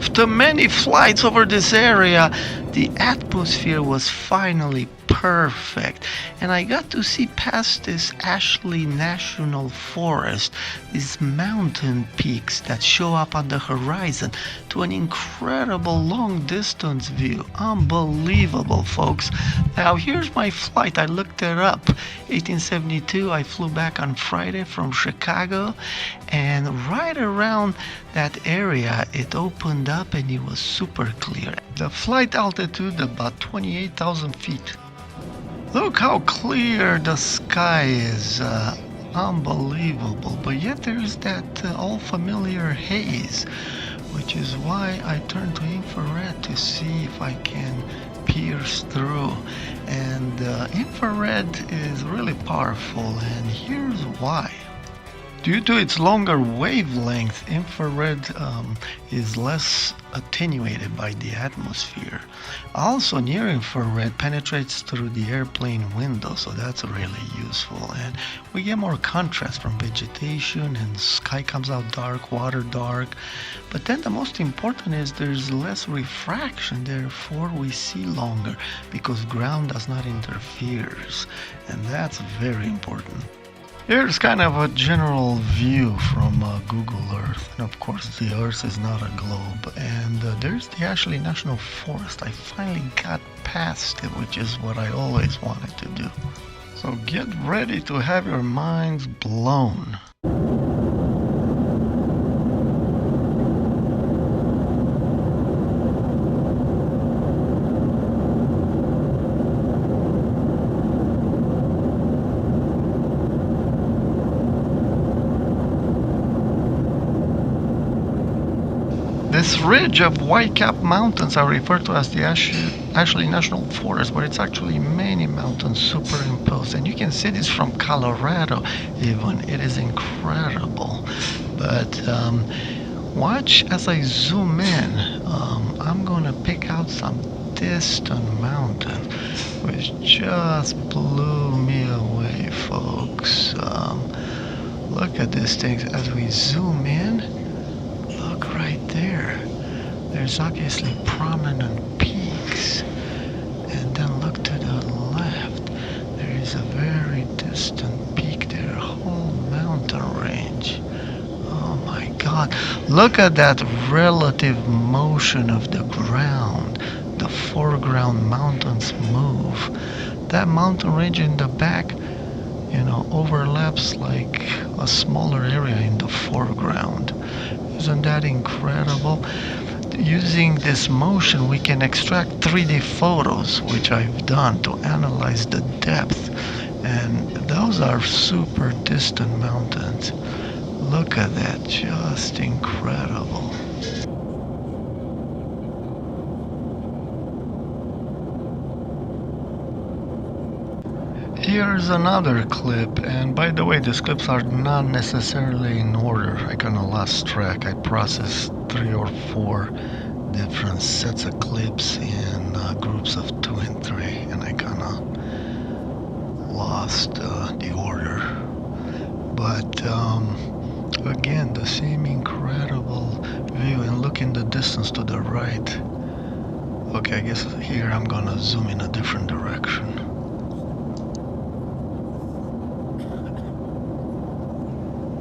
After many flights over this area, the atmosphere was finally perfect, and I got to see past this Ashley National Forest, these mountain peaks that show up on the horizon, to an incredible long distance view. Unbelievable, folks. Now here's my flight. I looked it up. 1872, I flew back on Friday from Chicago, and right around that area it opened up and it was super clear. The flight altitude about 28,000 feet. Look how clear the sky is. Unbelievable. But yet there is that all familiar haze, which is why I turned to infrared to see if I can pierce through. And infrared is really powerful, and here's why. Due to its longer wavelength, infrared is less attenuated by the atmosphere. Also, near infrared penetrates through the airplane window, so that's really useful. And we get more contrast from vegetation, and sky comes out dark, water dark. But then the most important is there's less refraction, therefore we see longer because ground does not interfere. And that's very important. Here's kind of a general view from Google Earth. And of course, the Earth is not a globe. And there's the Ashley National Forest. I finally got past it, which is what I always wanted to do. So get ready to have your minds blown. This ridge of white-capped mountains are referred to as the Ashley National Forest, but it's actually many mountains superimposed. And you can see this from Colorado even. It is incredible. But watch as I zoom in. I'm going to pick out some distant mountains, which just blew me away, folks. Look at these things as we zoom in. Look right there. There's obviously prominent peaks. And then look to the left. There is a very distant peak there, a whole mountain range. Oh my God. Look at that relative motion of the ground. The foreground mountains move. That mountain range in the back, overlaps like a smaller area in the foreground. Isn't that incredible? Using this motion, we can extract 3D photos, which I've done to analyze the depth. And those are super distant mountains. Look at that, just incredible. Here's another clip, and by the way, these clips are not necessarily in order. I kind of lost track. I processed 3 or 4 different sets of clips in groups of 2 and 3, and I kind of lost the order. But again, the same incredible view, and look in the distance to the right. Okay, I guess here I'm gonna zoom in a different direction.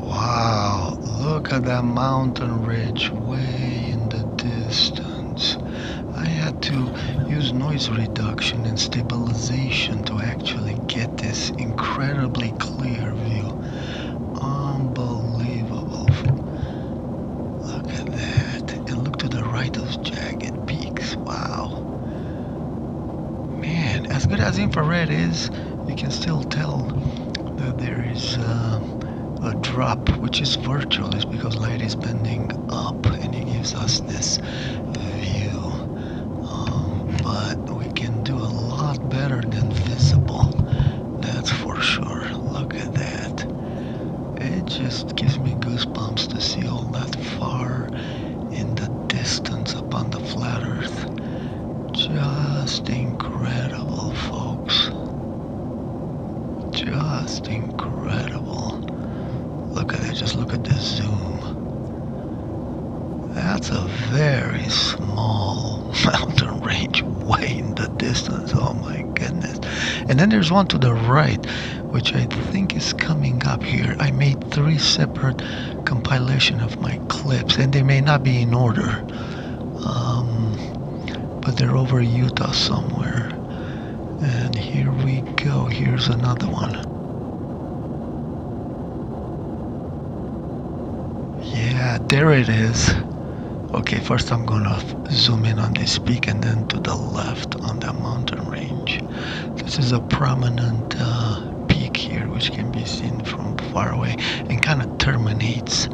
Wow, look at that mountain ridge way in the distance. I had to use noise reduction and stabilization to actually get this incredibly clear view. Unbelievable. Look at that. And look to the right, those jagged peaks. Wow. Man, as good as infrared is, you can still tell that there is a drop, which is virtual. It's because light is bending up and it gives us this view. But we can do a lot better than visible. That's for sure. Look at that. It just gives me goosebumps to see all that far in the distance up on the flat earth. Just incredible, folks. Just incredible. Look at it, just look at the zoom. that's a very small mountain range way in the distance. Oh my goodness. And then there's one to the right, which I think is coming up here. I made 3 separate compilation of my clips, and they may not be in order, but they're over Utah somewhere. And here we go. Here's another one. Yeah, there it is. Okay, first I'm gonna zoom in on this peak and then to the left on that mountain range. This is a prominent peak here, which can be seen from far away and kind of terminates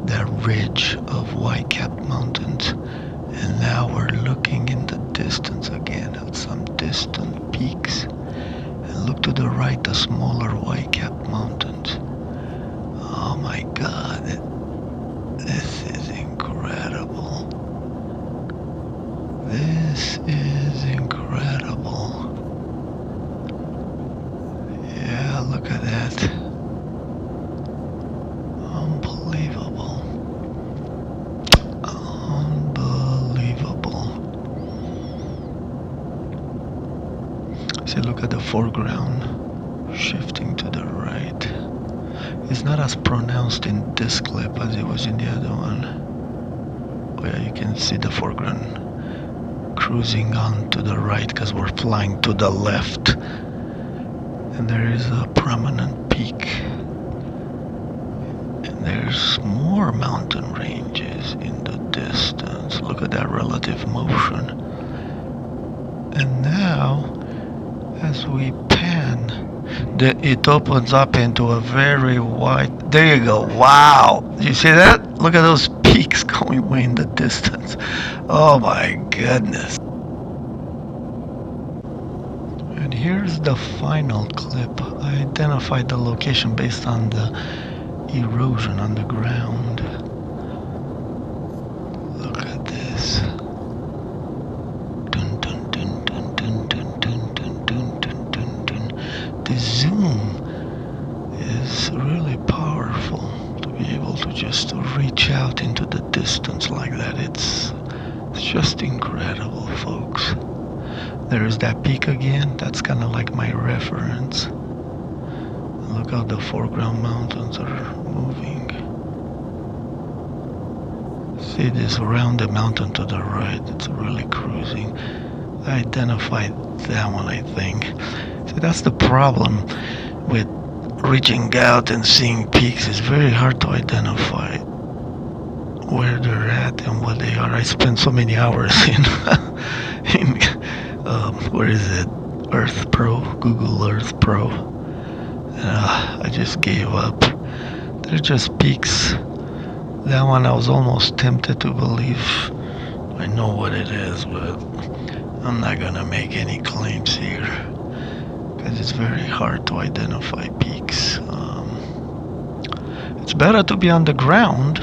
that ridge of white-capped mountains. And now we're looking in the distance again at some distant peaks. And look to the right, the smaller white-capped mountains. Oh my God, this is incredible. This is incredible. Yeah, look at that. Unbelievable. Unbelievable. See, look at the foreground shifting to the right. It's not as pronounced in this clip as it was in the other one. Oh yeah, you can see the foreground cruising on to the right because we're flying to the left. And there is a prominent peak. And there's more mountain ranges in the distance. Look at that relative motion. And now, as we pan, it opens up into a very wide. There you go. Wow. You see that? Look at those peaks going way in the distance. Oh my goodness. And here's the final clip. I identified the location based on the erosion on the ground. Look at this. The zoom is really powerful to be able to just reach out into the distance like that. It's just incredible, folks. There is that peak again. That's kind of like my reference. Look how the foreground mountains are moving. See this rounded mountain to the right? It's really cruising. I identified that one, I think. See, that's the problem with reaching out and seeing peaks. It's very hard to identify where they're at and what they are. I spent so many hours in where is it? Earth Pro, Google Earth Pro. I just gave up. They're just peaks. That one I was almost tempted to believe I know what it is, but I'm not gonna make any claims here because it's very hard to identify peaks. It's better to be on the ground,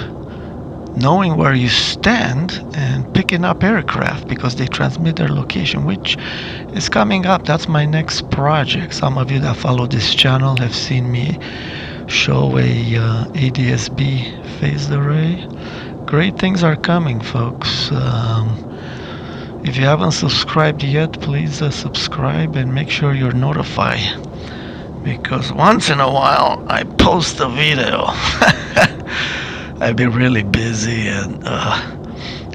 knowing where you stand and picking up aircraft because they transmit their location, which is coming up. That's my next project. Some of you that follow this channel have seen me show a ADS-B phased array. Great things are coming, folks. If you haven't subscribed yet, please subscribe and make sure you're notified, because once in a while I post a video. I've been really busy, and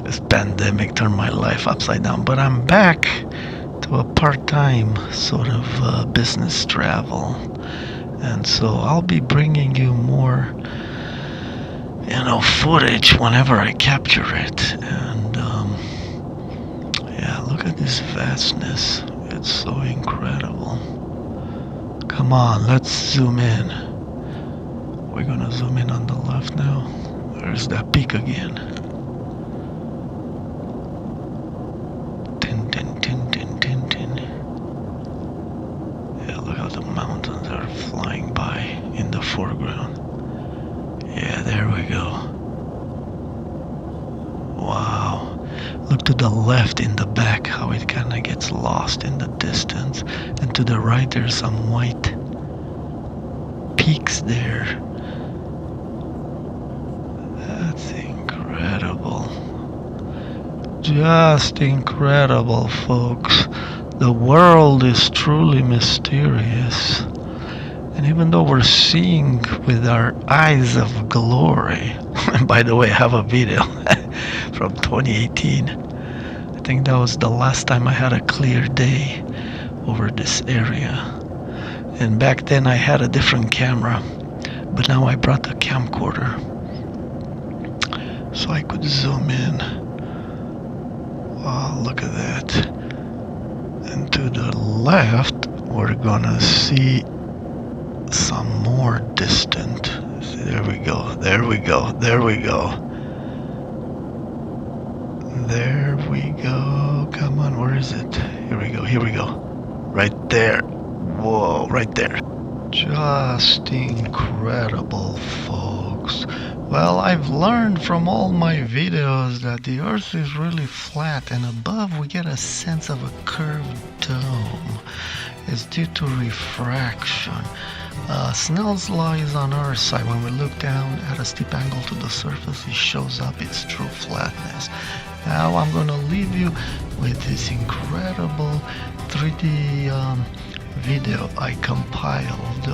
this pandemic turned my life upside down, but I'm back to a part-time sort of business travel, and so I'll be bringing you more footage whenever I capture it. And yeah, look at this vastness. It's so incredible. Come on, let's zoom in. We're gonna zoom in on the left now. There's that peak again. Tin, tin, tin, tin, tin, tin. Yeah, look how the mountains are flying by in the foreground. Yeah, there we go. Wow. Look to the left in the back, how it kind of gets lost in the distance. And to the right, there's some white peaks there. That's incredible. Just incredible, folks. The world is truly mysterious. And even though we're seeing with our eyes of glory, and by the way, I have a video from 2018. I think that was the last time I had a clear day over this area. And back then I had a different camera, but now I brought a camcorder so I could zoom in. Wow, look at that. And to the left, we're gonna see some more distant. There we go, there we go, there we go. There we go. Come on, where is it? Here we go, here we go. Right there. Whoa, right there. Just incredible, folks. Well, I've learned from all my videos that the Earth is really flat, and above we get a sense of a curved dome. It's due to refraction. Snell's law is on our side. When we look down at a steep angle to the surface, it shows up its true flatness. Now I'm going to leave you with this incredible 3D video I compiled.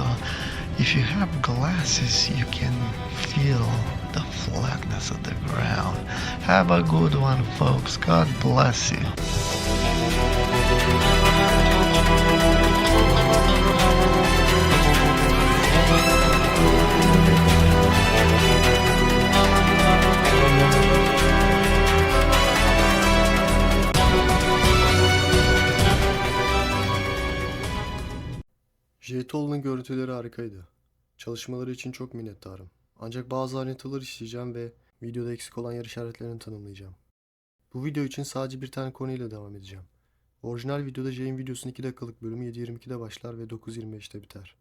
If you have glasses, you can feel the flatness of the ground. Have a good one, folks. God bless you. J.T.'nin görüntüleri harikaydı. Çalışmaları için çok minnettarım. Ancak bazı ayrıntılar işleyeceğim ve videoda eksik olan yer işaretlerini tanımlayacağım. Bu video için sadece bir tane konuyla devam edeceğim. Orijinal videoda J'in videosunun 2 dakikalık bölümü 7:22'de başlar ve 9:25'te biter.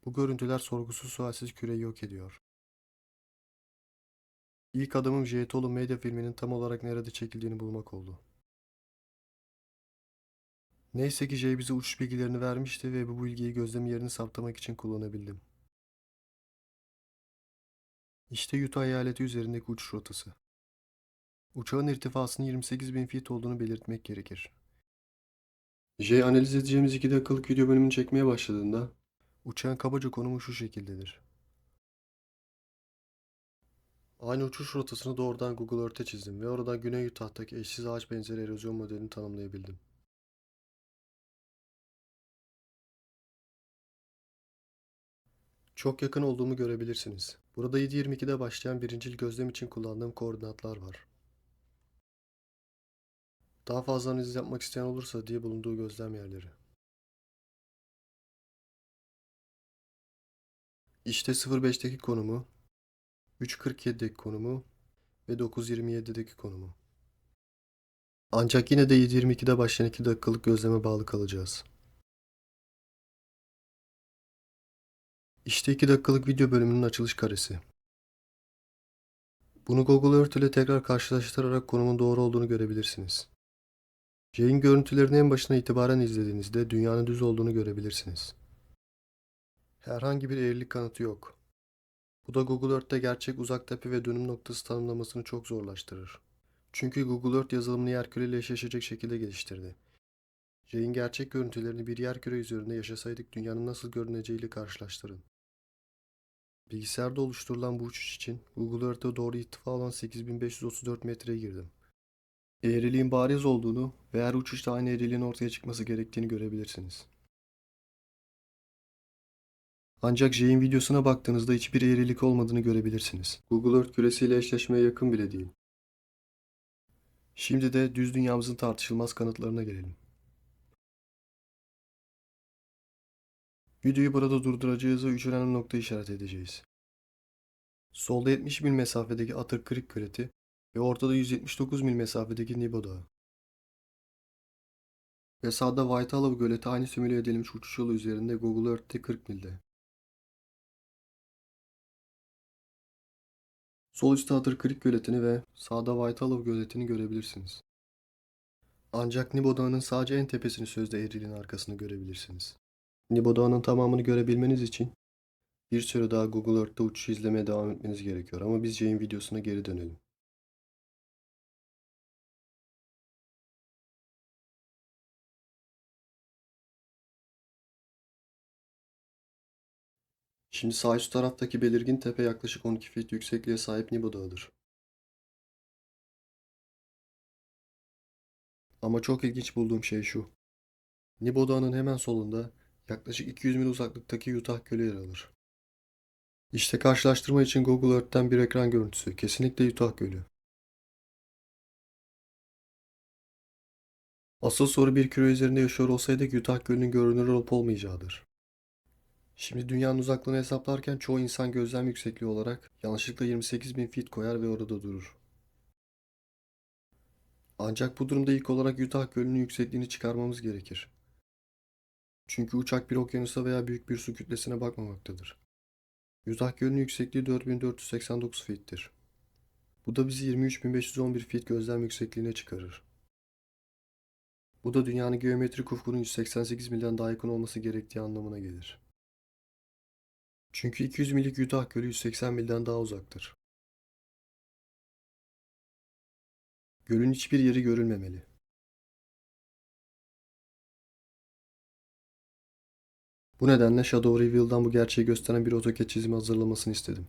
Bu görüntüler sorgusuz sualsiz küreyi yok ediyor. İlk adımım J.T. medya filminin tam olarak nerede çekildiğini bulmak oldu. Neyse ki J bize uçuş bilgilerini vermişti ve bu bilgiyi gözlem yerini saptamak için kullanabildim. İşte Utah eyaleti üzerindeki uçuş rotası. Uçağın irtifasının 28.000 feet olduğunu belirtmek gerekir. J analiz edeceğimiz 2 dakikalık video bölümünü çekmeye başladığında uçağın kabaca konumu şu şekildedir. Aynı uçuş rotasını doğrudan Google Earth'e çizdim ve oradan Güney Utah'taki eşsiz ağaç benzeri erozyon modelini tanımlayabildim. Çok yakın olduğumu görebilirsiniz. Burada 7:22'de başlayan birincil gözlem için kullandığım koordinatlar var. Daha fazla analiz yapmak isteyen olursa diye bulunduğu gözlem yerleri. İşte 05'teki konumu, 3:47'deki konumu ve 9:27'deki konumu. Ancak yine de 7:22'de başlayan 2 dakikalık gözleme bağlı kalacağız. İşte 2 dakikalık video bölümünün açılış karesi. Bunu Google Earth ile tekrar karşılaştırarak konumun doğru olduğunu görebilirsiniz. J'in görüntülerini en başına itibaren izlediğinizde dünyanın düz olduğunu görebilirsiniz. Herhangi bir eğrilik kanıtı yok. Bu da Google Earth'te gerçek uzak tepe ve dönüm noktası tanımlamasını çok zorlaştırır. Çünkü Google Earth yazılımını yerküre ile eşleşecek şekilde geliştirdi. J'in gerçek görüntülerini bir yerküre üzerinde yaşasaydık dünyanın nasıl görüneceğiyle karşılaştırın. Bilgisayarda oluşturulan bu uçuş için Google Earth'e doğru irtifa olan 8534 metreye girdim. Eğriliğin bariz olduğunu ve her uçuşta aynı eğriliğin ortaya çıkması gerektiğini görebilirsiniz. Ancak J'in videosuna baktığınızda hiçbir eğrilik olmadığını görebilirsiniz. Google Earth küresiyle eşleşmeye yakın bile değil. Şimdi de düz dünyamızın tartışılmaz kanıtlarına gelelim. Videoyu burada durduracağız ve 3 önemli nokta işaret edeceğiz. Solda 70 mil mesafedeki Otter Creek göleti ve ortada 179 mil mesafedeki Nebo Dağı. Ve sağda White Hollow göleti aynı simüle edilmiş uçuş yolu üzerinde Google Earth'te 40 milde. Sol üstte Otter Creek göletini ve sağda White Hollow göletini görebilirsiniz. Ancak Nebo Dağı'nın sadece en tepesini sözde eğriliğin arkasını görebilirsiniz. Nebo Dağı'nın tamamını görebilmeniz için bir süre daha Google Earth'te uçuşu izlemeye devam etmeniz gerekiyor ama biz J'in videosuna geri dönelim. Şimdi sağ üst taraftaki belirgin tepe yaklaşık 12 feet yüksekliğe sahip Nibo Dağı'dır. Ama çok ilginç bulduğum şey şu. Nibo Dağı'nın hemen solunda yaklaşık 200 mil uzaklıktaki Utah Gölü yer alır. İşte karşılaştırma için Google Earth'ten bir ekran görüntüsü. Kesinlikle Utah Gölü. Asıl soru bir küre üzerinde yaşıyor olsaydık Utah Gölü'nün görünür olup olmayacağıdır. Şimdi dünyanın uzaklığını hesaplarken çoğu insan gözlem yüksekliği olarak yanlışlıkla 28 bin feet koyar ve orada durur. Ancak bu durumda ilk olarak Utah Gölü'nün yüksekliğini çıkarmamız gerekir. Çünkü uçak bir okyanusa veya büyük bir su kütlesine bakmamaktadır. Utah Gölü'nün yüksekliği 4489 feet'tir. Bu da bizi 23.511 feet gözlem yüksekliğine çıkarır. Bu da dünyanın geometrik ufkunun 188 milden daha yakın olması gerektiği anlamına gelir. Çünkü 200 millik Utah Gölü 180 milden daha uzaktır. Gölün hiçbir yeri görülmemeli. Bu nedenle Shadow Reveal'dan bu gerçeği gösteren bir AutoCAD çizimi hazırlamasını istedim.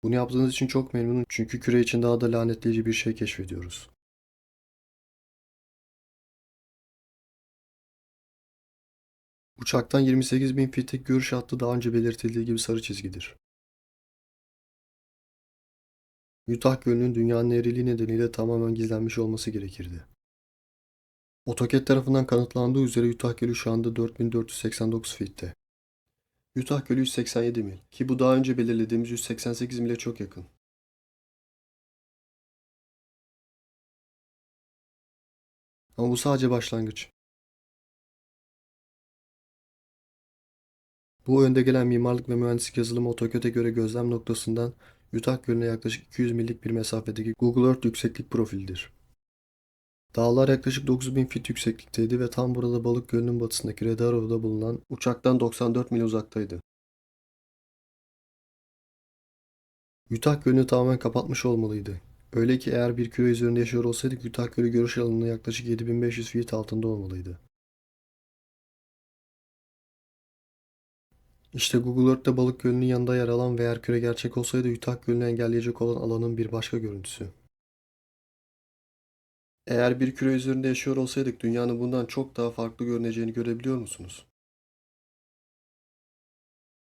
Bunu yaptığınız için çok memnunum çünkü küre için daha da lanetleyici bir şey keşfediyoruz. Uçaktan 28 bin feet'lik görüş hattı daha önce belirtildiği gibi sarı çizgidir. Utah Gölü'nün dünyanın eğriliği nedeniyle tamamen gizlenmiş olması gerekirdi. AutoCAD tarafından kanıtlandığı üzere Utah Gölü şu anda 4489 feet'te. Utah Gölü 187 mil ki bu daha önce belirlediğimiz 188 mile çok yakın. Ama bu sadece başlangıç. Bu önde gelen mimarlık ve mühendislik yazılımı AutoCAD'e göre gözlem noktasından Utah Gölü'ne yaklaşık 200 millik bir mesafedeki Google Earth yükseklik profilidir. Dağlar yaklaşık 9000 feet yükseklikteydi ve tam burada Balık Gölü'nün batısındaki Red Arrow'da bulunan uçaktan 94 mil uzaktaydı. Utah Gölü'nü tamamen kapatmış olmalıydı. Öyle ki eğer bir küre üzerinde yaşıyor olsaydık Utah Gölü görüş alanına yaklaşık 7500 feet altında olmalıydı. İşte Google Earth'te Balık Gölü'nün yanında yer alan ve eğer küre gerçek olsaydı Utah Gölü'nü engelleyecek olan alanın bir başka görüntüsü. Eğer bir küre üzerinde yaşıyor olsaydık dünyanın bundan çok daha farklı görüneceğini görebiliyor musunuz?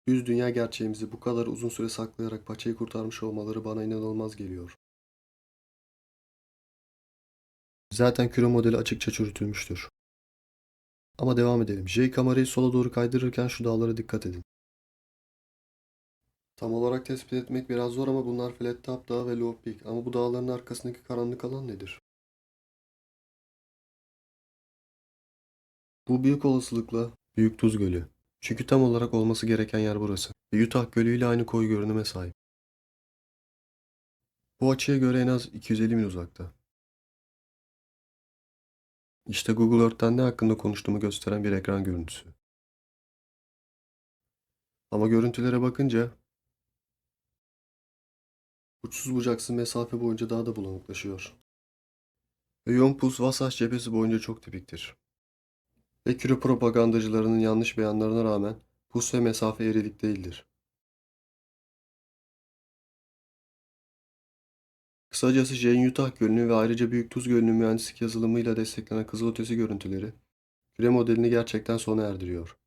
Düz dünya gerçeğimizi bu kadar uzun süre saklayarak paçayı kurtarmış olmaları bana inanılmaz geliyor. Zaten küre modeli açıkça çürütülmüştür. Ama devam edelim. J kamerayı sola doğru kaydırırken şu dağlara dikkat edin. Tam olarak tespit etmek biraz zor ama bunlar Flat Top Dağı ve Low Peak. Ama bu dağların arkasındaki karanlık alan nedir? Bu büyük olasılıkla Büyük Tuz Gölü. Çünkü tam olarak olması gereken yer burası. Ve Utah Gölü ile aynı koyu görünüme sahip. Bu açıya göre en az 250 mil uzakta. İşte Google Earth'ten ne hakkında konuştuğumu gösteren bir ekran görüntüsü. Ama görüntülere bakınca uçsuz bucaksız mesafe boyunca daha da bulanıklaşıyor. Ve Yompus Vasaj cephesi boyunca çok tipiktir. Ve küre propagandacılarının yanlış beyanlarına rağmen pus ve mesafe eğrilik değildir. Kısacası Jane Utah Gölü'nü ve ayrıca Büyük Tuz Gölü'nün mühendislik yazılımıyla desteklenen Kızılötesi görüntüleri küre modelini gerçekten sona erdiriyor.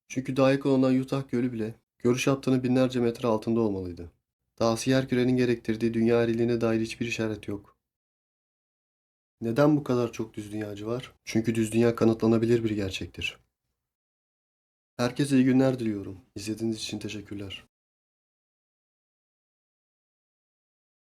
Çünkü daha yakın olan Utah Gölü bile görüş hattının binlerce metre altında olmalıydı. Dahası yer kürenin gerektirdiği dünya eriliğine dair hiçbir işaret yok. Neden bu kadar çok düz dünyacı var? Çünkü düz dünya kanıtlanabilir bir gerçektir. Herkese iyi günler diliyorum. İzlediğiniz için teşekkürler.